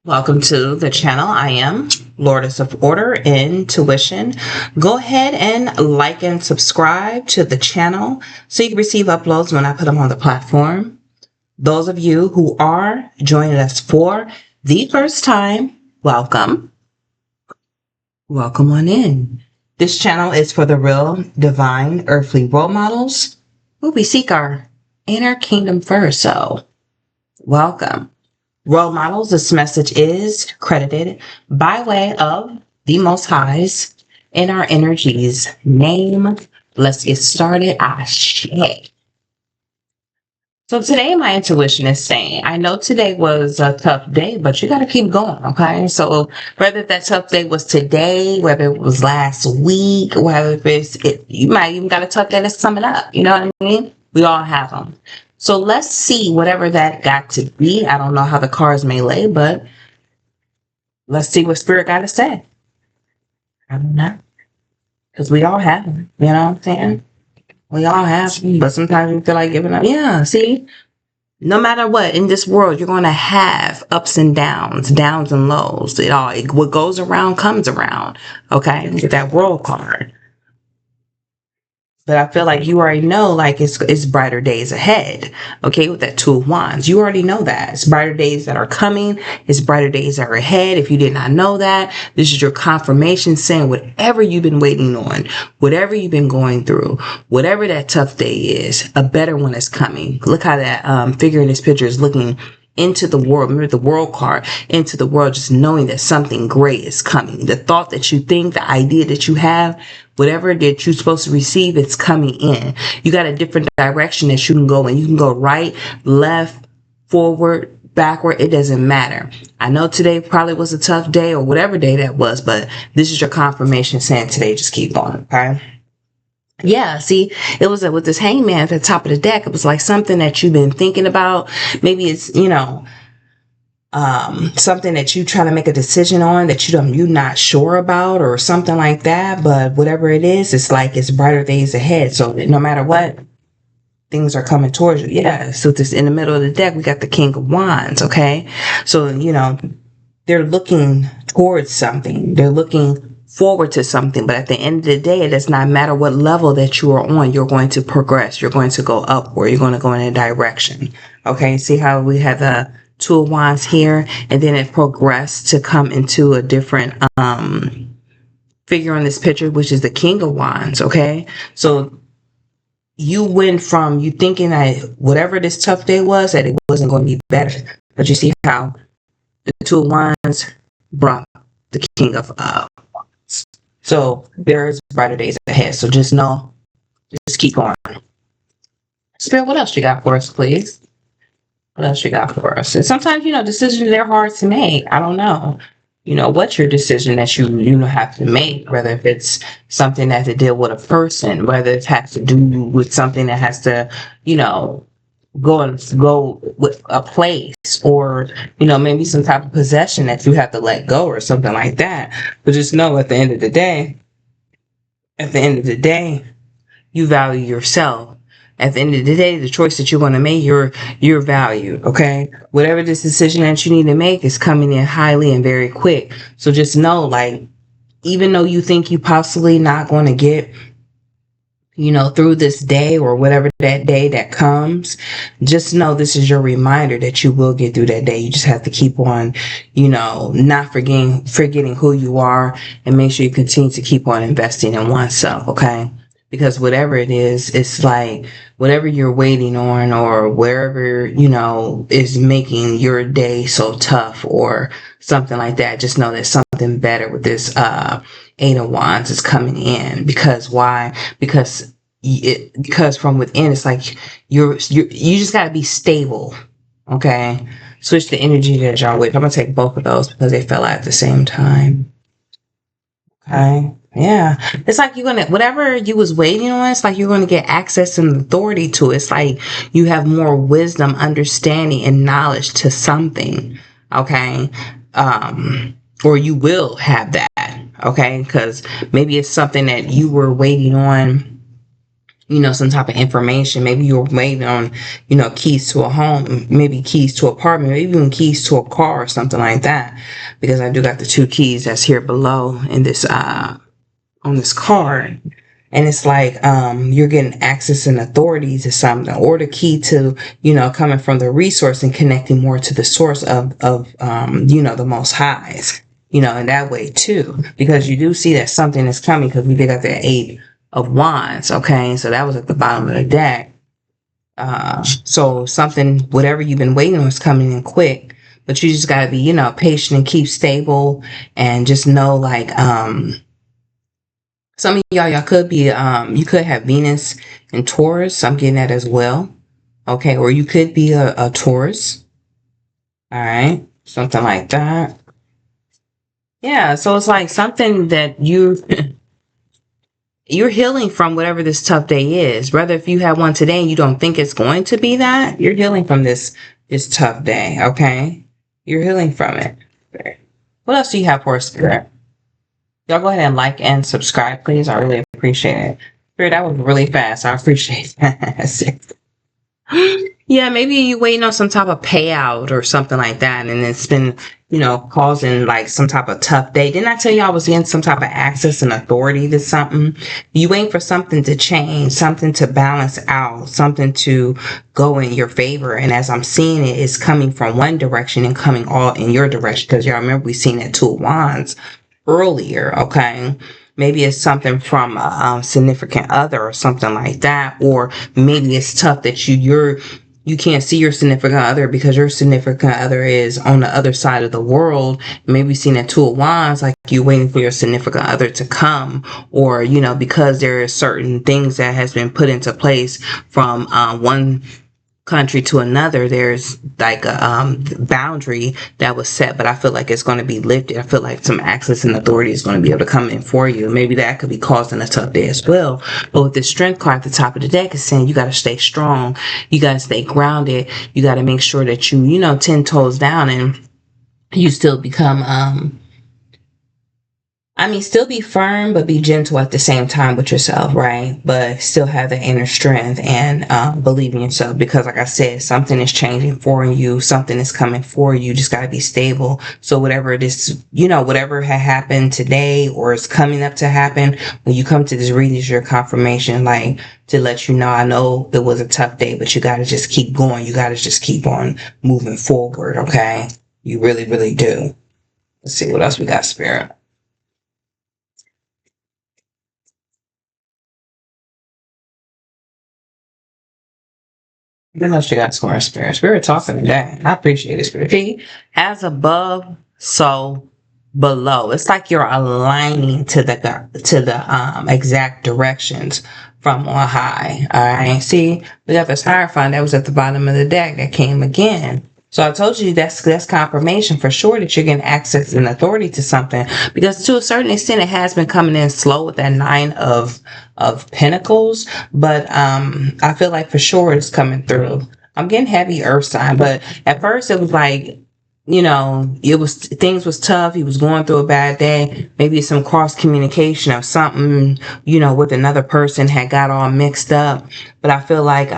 Welcome to the channel. I am Lourdes of Order Intuition. Go ahead and like and subscribe to the channel so you can receive uploads when I put them on the platform. Those of you who are joining us for the first time, welcome. Welcome on in. This channel is for the real, divine, earthly role models who we seek our inner kingdom first. So, welcome. Role models, this message is credited by way of the Most High's in our energies name. Let's get started. Ashe. So today my intuition is saying, I know today was a tough day, but you got to keep going, okay? So whether that tough day was today, whether it was last week, whether you might even got a tough day that's coming up, you know what I mean? We all have them. So let's see whatever that got to be. I don't know how the cards may lay, but let's see what Spirit got to say. I don't know. Because we all have them. You know what I'm saying? We all have them. But sometimes we feel like giving up. Yeah, see? No matter what, in this world, you're going to have ups and downs and lows. What goes around comes around. Okay? Get that world card. But I feel like you already know, like, it's brighter days ahead, okay, with that Two of Wands. You already know that. It's brighter days that are coming. It's brighter days that are ahead. If you did not know that, this is your confirmation saying whatever you've been waiting on, whatever you've been going through, whatever that tough day is, a better one is coming. Look how that figure in this picture is looking into the world. Remember the world card, into the world, just knowing that something great is coming. The thought that you think, the idea that you have, whatever that you're supposed to receive, it's coming in. You got a different direction that you can go in. You can go right, left, forward, backward. It doesn't matter. I know today probably was a tough day or whatever day that was, but this is your confirmation saying today, just keep going, okay? Yeah, see, it was with this hangman at the top of the deck. It was like something that you've been thinking about. Maybe it's, something that you trying to make a decision on that you're not sure about or something like that. But whatever it is, it's like it's brighter days ahead. So no matter what, things are coming towards you. Yeah. So this in the middle of the deck, we got the King of Wands. Okay. So, they're looking towards something. They're looking forward to something, but at the end of the day, it does not matter what level that you are on, you're going to progress, you're going to go upward, you're going to go in a direction. Okay, see how we have the Two of Wands here, and then it progressed to come into a different figure on this picture, which is the King of Wands. Okay, so you went from you thinking that whatever this tough day was, that it wasn't going to be better, but you see how the Two of Wands brought the King of So there's brighter days ahead. So just know, just keep going. Spirit, what else you got for us, please? What else you got for us? And sometimes, decisions, they're hard to make. I don't know. What's your decision that you have to make, whether if it's something that has to deal with a person, whether it has to do with something that has to, go with a place, or maybe some type of possession that you have to let go or something like that. But just know at the end of the day, you value yourself. At the end of the day, the choice that you're going to make, you're valued. Okay, whatever this decision that you need to make is coming in highly and very quick. So just know, like, even though you think you possibly not going to get through this day or whatever that day that comes, just know this is your reminder that you will get through that day. You just have to keep on, not forgetting who you are, and make sure you continue to keep on investing in oneself. Okay. Because whatever it is, it's like whatever you're waiting on, or wherever, is making your day so tough or something like that. Just know that something better with this, Eight of Wands is coming in. Because why? Because from within, it's like you just got to be stable. Okay. Switch the energy that y'all with. I'm going to take both of those because they fell out at the same time. Okay. Yeah. It's like you're going to, whatever you was waiting on, it's like you're going to get access and authority to it. It's like you have more wisdom, understanding, and knowledge to something. Okay. Or you will have that. Okay. Because maybe it's something that you were waiting on some type of information. Maybe you're waiting on, keys to a home, maybe keys to an apartment, maybe even keys to a car or something like that. Because I do got the two keys that's here below in this on this card. And it's like you're getting access and authority to something, or the key to, coming from the resource and connecting more to the source of the most highs, in that way too. Because you do see that something is coming, because we did got the 8 of Wands, okay? So that was at the bottom of the deck. So something, whatever you've been waiting on, is coming in quick. But you just got to be, patient and keep stable, and just know, like, some of y'all could be, you could have Venus in Taurus. I'm getting that as well. Okay. Or you could be a Taurus. All right. Something like that. Yeah. So it's like something that you're healing from, whatever this tough day is. Rather, if you have one today and you don't think it's going to be that, you're healing from this tough day. Okay. You're healing from it. What else do you have for us, Spirit? Y'all go ahead and like and subscribe, please. I really appreciate it. Spirit, that was really fast. I appreciate that. Yeah, maybe you waiting on some type of payout or something like that, and it's been, causing like some type of tough day. Didn't I tell you I was getting some type of access and authority to something? You waiting for something to change, something to balance out, something to go in your favor. And as I'm seeing it, it's coming from one direction and coming all in your direction. Because y'all remember we seen that 2 of Wands earlier, okay? Maybe it's something from a significant other or something like that, or maybe it's tough that you can't see your significant other because your significant other is on the other side of the world. Maybe seeing that 2 of Wands, like you waiting for your significant other to come, or because there are certain things that has been put into place from one country to another. There's like a boundary that was set, but I feel like it's going to be lifted. I feel like some access and authority is going to be able to come in for you. Maybe that could be causing a tough day as well. But with the strength card at the top of the deck, is saying you got to stay strong, you got to stay grounded, you got to make sure that you 10 toes down, and you still become still be firm, but be gentle at the same time with yourself, right? But still have the inner strength and believe in yourself, because like I said, something is changing for you. Something is coming for you. You just got to be stable. So whatever it is, whatever had happened today or is coming up to happen, when you come to this reading, is your confirmation, like to let you know, I know it was a tough day, but you got to just keep going. You got to just keep on moving forward, okay? You really, really do. Let's see what else we got, Spirit. What else you got, Square Spirit? Spirit talking today. I appreciate it, Spirit. See, as above, so below. It's like you're aligning to the exact directions from on high. All right. See, we got this Hierophant that was at the bottom of the deck that came again. So I told you that's confirmation for sure that you're getting access and authority to something, because to a certain extent it has been coming in slow with that 9 of Pentacles, but I feel like for sure it's coming through. I'm getting heavy earth sign, but at first it was like, things was tough. He was going through a bad day. Maybe some cross communication or something, with another person had got all mixed up. But I feel like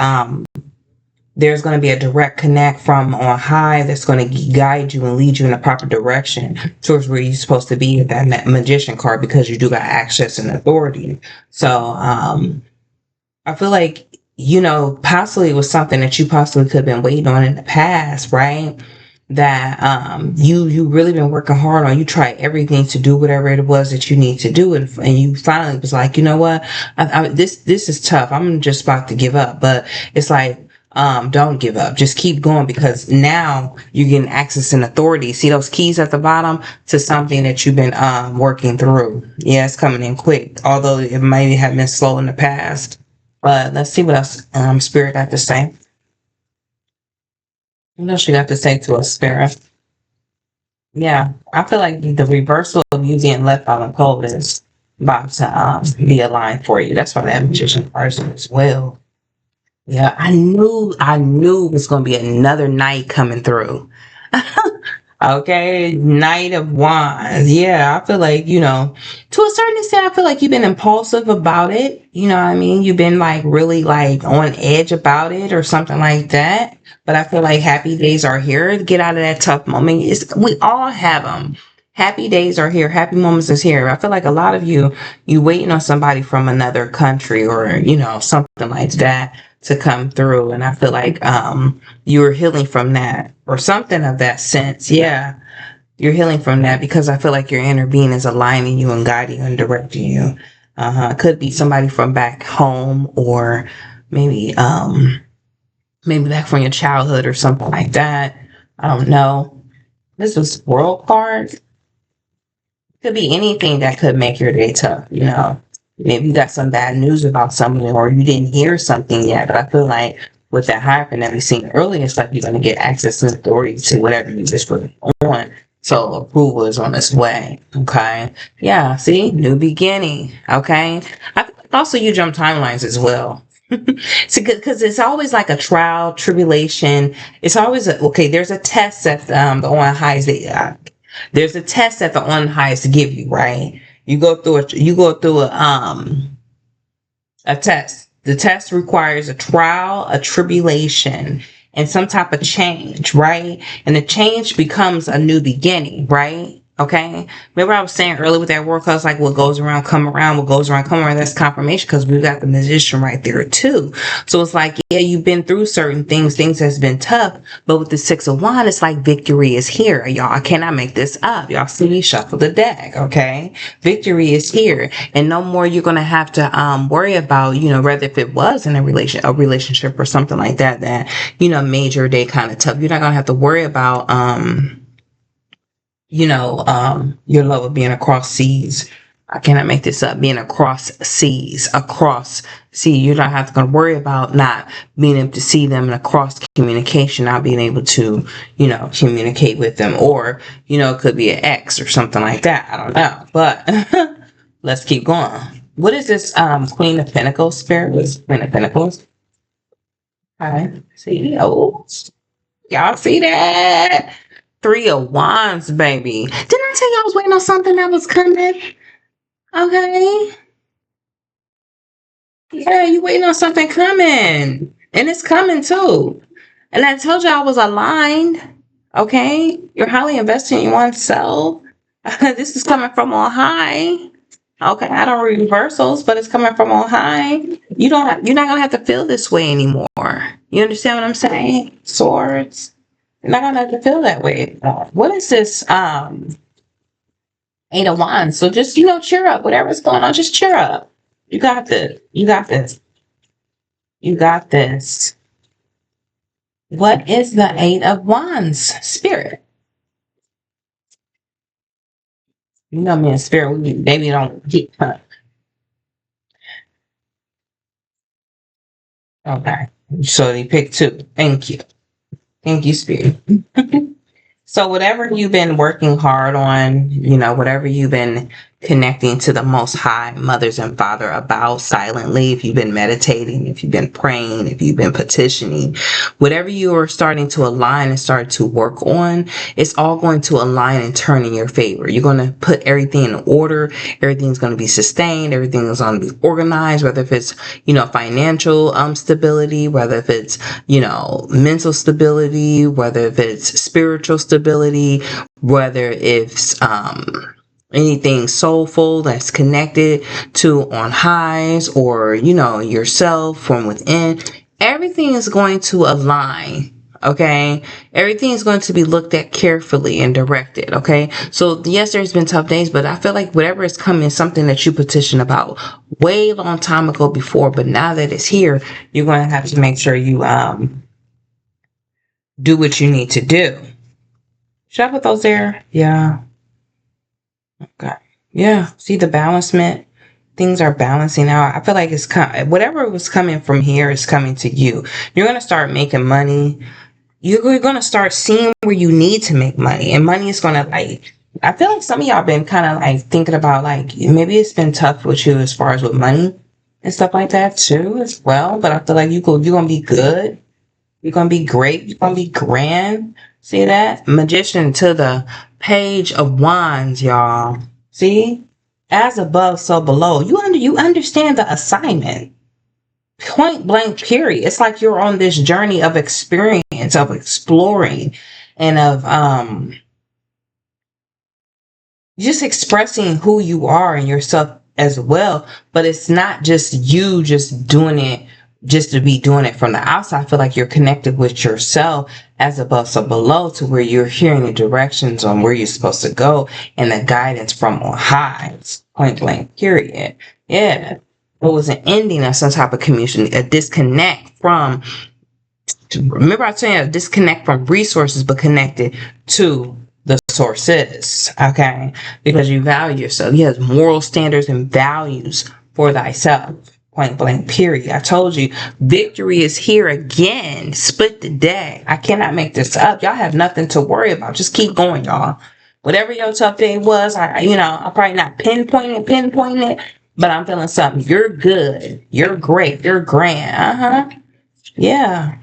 there's going to be a direct connect from on high that's going to guide you and lead you in the proper direction towards where you're supposed to be with that Magician card, because you do got access and authority. So I feel like, possibly it was something that you possibly could have been waiting on in the past, right? That you really been working hard on. You tried everything to do whatever it was that you need to do, and you finally was like, you know what, this is tough. I'm just about to give up. But it's like, don't give up. Just keep going, because now you're getting access and authority. See those keys at the bottom to something that you've been working through. Yeah, it's coming in quick, although it might have been slow in the past. But let's see what else Spirit got to say. What else you got to say to us, Spirit? Yeah, I feel like the reversal of you being left out in cold is about to be aligned for you. That's why that Magician person as well. Yeah, I knew it was going to be another night coming through. Okay, Knight of Wands. Yeah, I feel like, to a certain extent, I feel like you've been impulsive about it. You know what I mean? You've been like really like on edge about it or something like that. But I feel like happy days are here to get out of that tough moment. We all have them. Happy days are here. Happy moments is here. I feel like a lot of you waiting on somebody from another country or, something like that to come through. And I feel like, you're healing from that or something of that sense. Yeah. You're healing from that because I feel like your inner being is aligning you and guiding you and directing you. It could be somebody from back home or maybe back from your childhood or something like that. I don't know. This was World card. Could be anything that could make your day tough. Maybe you got some bad news about something or you didn't hear something yet, but I feel like with that happening that we seen earlier, it's like you're going to get access to authority to whatever you just put on. So approval is on its way. Okay. Yeah. See, new beginning. Okay. I think also you jump timelines as well. Because it's always like a trial, tribulation. It's always okay. There's a test that the on highs there's a test that the on highs give you, right? You go through a test. The test requires a trial, a tribulation, and some type of change, right? And the change becomes a new beginning, right? Okay. Remember I was saying earlier with that word class, like what goes around, come around, what goes around, come around. That's confirmation because we've got the musician right there too. So it's like, yeah, you've been through certain things that's been tough, but with the 6 of Wands, it's like victory is here. Y'all, I cannot make this up. Y'all see me shuffle the deck. Okay. Victory is here and no more you're going to have to, worry about, whether if it was in a relationship or something like that, made your day kind of tough. You're not going to have to worry about, your love of being across seas. I cannot make this up. Being across seas, you're not have to worry about not being able to see them and across communication, not being able to, communicate with them, or it could be an ex or something like that. I don't know, but let's keep going. What is this? Queen of Pentacles spirit? What's Queen of Pentacles? Hi, see, oh, y'all see that? 3 of Wands, baby. Didn't I tell you I was waiting on something that was coming? Okay. Yeah, you waiting on something coming. And it's coming too. And I told you I was aligned. Okay. You're highly invested in oneself. This is coming from on high. Okay. I don't read reversals, but it's coming from on high. You're not gonna have to feel this way anymore. You understand what I'm saying? Swords. You're not gonna have to feel that way anymore. What is this? 8 of Wands. So just, cheer up. Whatever's going on, just cheer up. You got this. You got this. You got this. What is the 8 of Wands spirit? You know me and spirit, we maybe don't get Okay. So they picked 2. Thank you. Thank you, spirit. So whatever you've been working hard on, whatever you've been connecting to the Most High, mothers and father about silently, if you've been meditating, if you've been praying, if you've been petitioning, whatever you are starting to align and start to work on, it's all going to align and turn in your favor. You're going to put everything in order. Everything's going to be sustained. Everything is going to be organized, whether if it's, financial stability, whether if it's, mental stability, whether if it's spiritual stability, whether it's, anything soulful that's connected to on highs or, yourself from within, everything is going to align. Okay. Everything is going to be looked at carefully and directed. Okay. So yes, there's been tough days, but I feel like whatever is coming is something that you petitioned about way long time ago before, but now that it's here, you're going to have to make sure you, do what you need to do. Should I put those there? Yeah. Okay. Yeah. See the balancement. Things are balancing out. I feel like it's whatever was coming from here is coming to you. You're going to start making money. You're going to start seeing where you need to make money, and money is going to I feel like some of y'all been kind of thinking about maybe it's been tough with you as far as with money and stuff like that too as well. But I feel like you're going to be good. You're going to be great. You're going to be grand. See that? Magician to the page of wands, y'all. See? As above, so below. You understand the assignment. Point blank, period. It's like you're on this journey of experience, of exploring, and of just expressing who you are and yourself as well. But it's not just you just doing it just to be doing it from the outside. I feel like you're connected with yourself as above, so below, to where you're hearing the directions on where you're supposed to go and the guidance from on high. Point blank, period. Yeah. It was an ending of some type of communication, a disconnect from, remember I was saying a disconnect from resources, but connected to the sources, okay? Because you value yourself. You have moral standards and values for thyself. Point blank, period. I told you, victory is here again. Split the day. I cannot make this up. Y'all have nothing to worry about. Just keep going, y'all. Whatever your tough day was, I'll probably not pinpoint it, but I'm feeling something. You're good. You're great. You're grand. Yeah.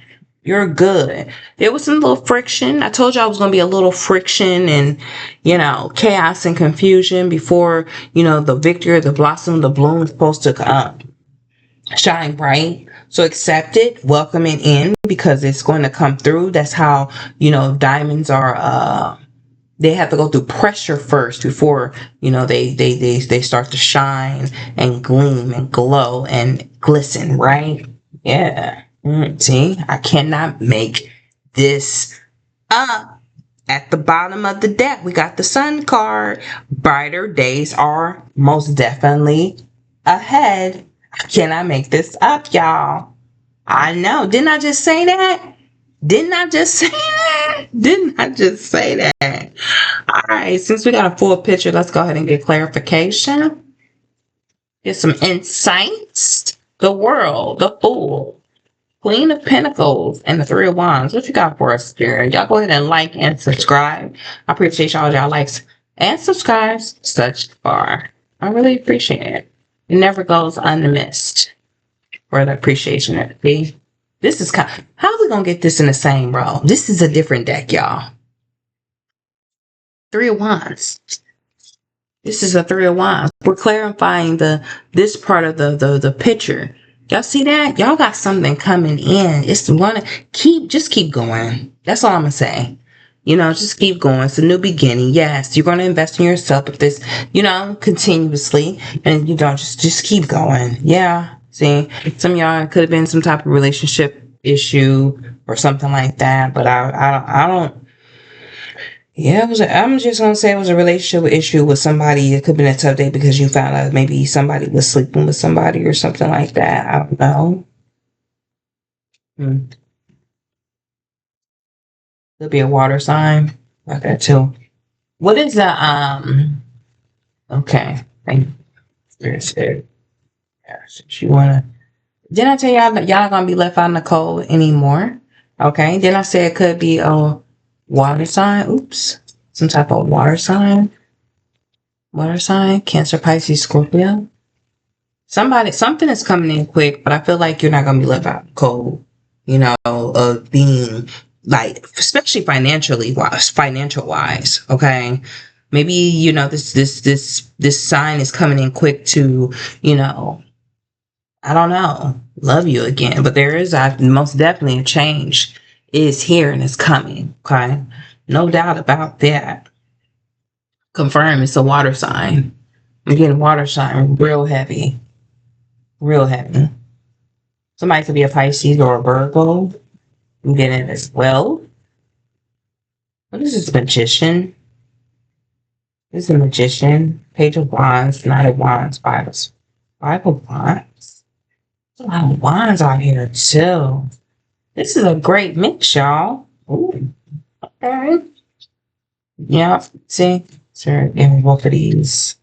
You're good. There was some little friction. I told you I was going to be a little friction and, chaos and confusion before, the victory, the blossom, the bloom is supposed to shine bright. So accept it, welcome it in, because it's going to come through. That's how, diamonds are, they have to go through pressure first before, they start to shine and gleam and glow and glisten, right? Yeah. See, I cannot make this up. At the bottom of the deck, we got the Sun card. Brighter days are most definitely ahead. I cannot make this up, y'all. I know. Didn't I just say that? Didn't I just say that? All right, since we got a full picture, let's go ahead and get clarification. Get some insights. The World, the Fool, Queen of Pentacles, and the Three of Wands. What you got for us, Spirit? Y'all go ahead and like and subscribe. I appreciate y'all likes and subscribes such far. I really appreciate it. It never goes unmissed for the appreciation. See? This is how are we going to get this in the same row? This is a different deck, y'all. Three of Wands. This is a Three of Wands. We're clarifying this part of the picture. Y'all see that? Y'all got something coming in. It's just keep going. That's all I'm gonna say. Just keep going. It's a new beginning. Yes, you're gonna invest in yourself if this, continuously, and just keep going. Yeah. See, some of y'all could have been some type of relationship issue or something like that, but I don't. Yeah, I'm just gonna say it was a relationship issue with somebody. It could have been a tough day because you found out maybe somebody was sleeping with somebody or something like that. I don't know. Could be a water sign. Like that too. What is the okay. Thank you. Yeah, since you wanna, didn't I tell y'all that y'all gonna be left out in the cold anymore? Okay. Then I said it could be a water sign. Oops. Some type of water sign. Water sign. Cancer, Pisces, Scorpio. Something is coming in quick, but I feel like you're not gonna be left out in the cold. Of being like, especially financial wise. Okay. Maybe, this sign is coming in quick to, I don't know, love you again. But there is most definitely a change is here and it's coming. Okay. No doubt about that. Confirm it's a water sign. I'm getting water sign real heavy. Real heavy. Somebody could be a Pisces or a Virgo. I'm getting it as well. What is this magician? This is a magician. Page of Wands, Knight of Wands, Five of Wands. There's a lot of wands out here too. This is a great mix, y'all. Ooh. Okay. Yeah. See? Sir, in both of these.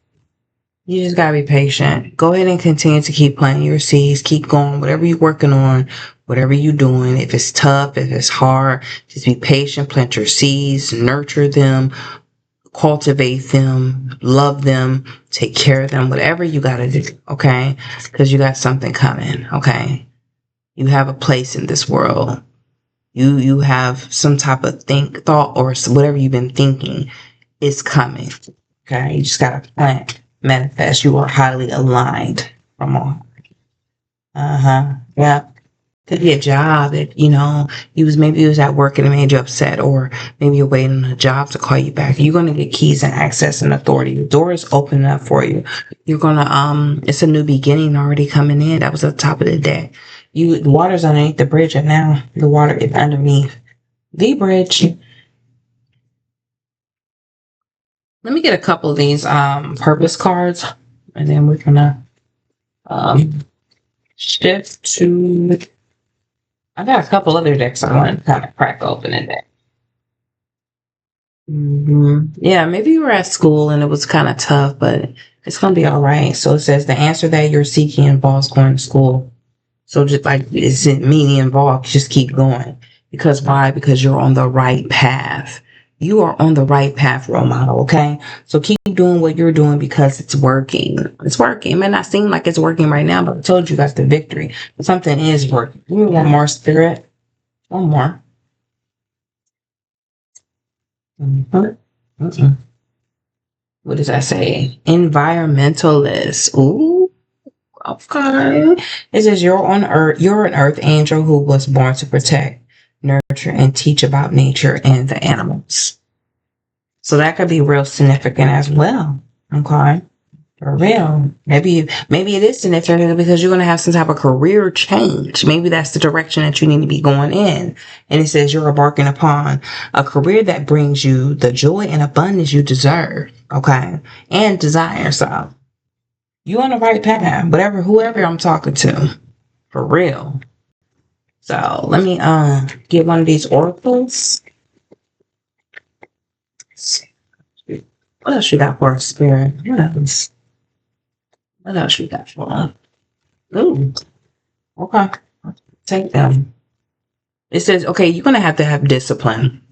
You just gotta be patient. Go ahead and continue to keep planting your seeds. Keep going. Whatever you're working on, whatever you're doing. If it's tough, if it's hard, just be patient. Plant your seeds. Nurture them. Cultivate them. Love them. Take care of them. Whatever you gotta do. Okay? Because you got something coming. Okay? You have a place in this world. You have some type of thought, or whatever you've been thinking is coming. Okay, you just gotta plant, manifest. You are highly aligned from all. Yeah. Could be a job that, maybe you was at work and it made you upset, or maybe you're waiting on a job to call you back. You're gonna get keys and access and authority. The door is opening up for you. You're gonna it's a new beginning already coming in. That was at the top of the day. The water's underneath the bridge, and now the water is underneath the bridge. Let me get a couple of these purpose cards, and then we're gonna shift to. I got a couple other decks I want to kind of crack open in there. Yeah, maybe you were at school and it was kind of tough, but it's going to be all right. So it says the answer that you're seeking involves going to school. So just like it's meaning involved, just keep going. Because why? Because you're on the right path. You are on the right path, role model, okay? So keep doing what you're doing because it's working. It's working. It may not seem like it's working right now, but I told you that's the victory. But something is working. Give me one more, Spirit. One more. What does that say? Environmentalist. Ooh, okay. It says you're on Earth. You're an Earth angel who was born to protect, nurture, and teach about nature and the animals. So that could be real significant as well. Okay. For real. Maybe it is significant because you're going to have some type of career change. Maybe that's the direction that you need to be going in. And it says you're embarking upon a career that brings you the joy and abundance you deserve. Okay. And desire. So you on the right path. Whoever I'm talking to. For real. So let me get one of these oracles. What else you got for us, Spirit? What else you got for us? Ooh, okay. Take them. It says, okay, you're going to have discipline.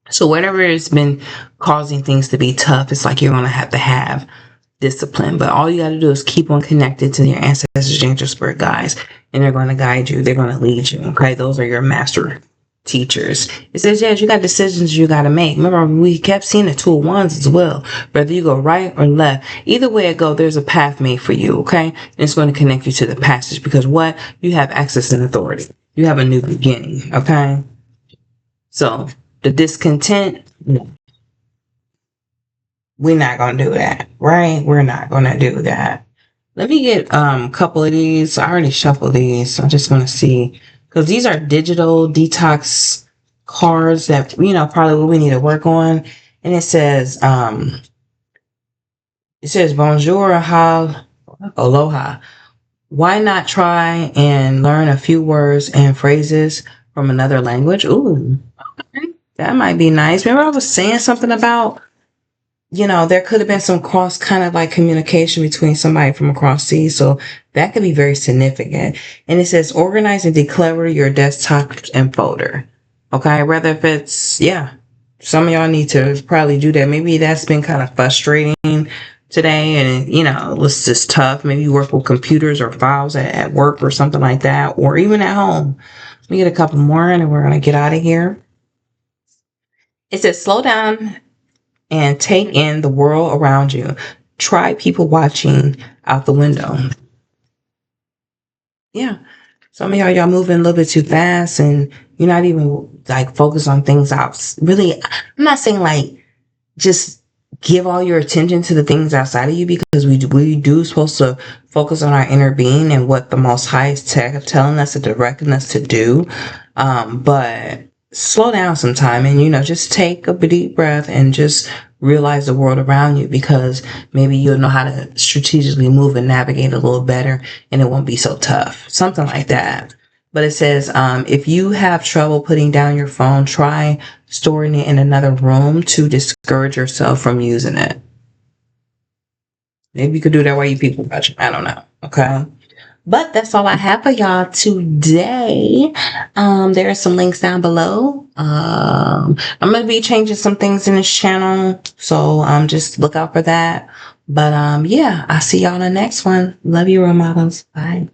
So whatever has been causing things to be tough, it's like you're going to have discipline. But all you got to do is keep on connected to your ancestors, angel spirit guides, and they're going to guide you. They're going to lead you. Okay, those are your master teachers. It says, yes, you got decisions you got to make. Remember, we kept seeing the 2 of Wands as well. Whether you go right or left, either way it go, there's a path made for you. Okay, and it's going to connect you to the passage because what you have access and authority. You have a new beginning. Okay, so the discontent, we're not going to do that, right? We're not going to do that. Let me get a couple of these. I already shuffled these. So I just want to see, because these are digital detox cards that, probably what we need to work on. And it says bonjour, aloha. Why not try and learn a few words and phrases from another language? Ooh, okay. That might be nice. Remember I was saying something about, there could have been some cross kind of like communication between somebody from across seas. So that could be very significant. And it says organize and declutter your desktop and folder. Okay. Whether if it's, some of y'all need to probably do that. Maybe that's been kind of frustrating today. And, it was just tough. Maybe you work with computers or files at work or something like that, or even at home. Let me get a couple more and then we're going to get out of here. It says slow down and take in the world around you. Try people watching out the window. Yeah. Some of y'all moving a little bit too fast and you're not even like focused on things out. Really, I'm not saying like just give all your attention to the things outside of you, because we do supposed to focus on our inner being and what the Most High is telling us and directing us to do. But slow down sometime and, just take a deep breath and just realize the world around you, because maybe you'll know how to strategically move and navigate a little better and it won't be so tough. Something like that. But it says, if you have trouble putting down your phone, try storing it in another room to discourage yourself from using it. Maybe you could do that while you people watching. I don't know. Okay. But that's all I have for y'all today. There are some links down below. I'm going to be changing some things in this channel. So just look out for that. But I'll see y'all on the next one. Love you, role models. Bye.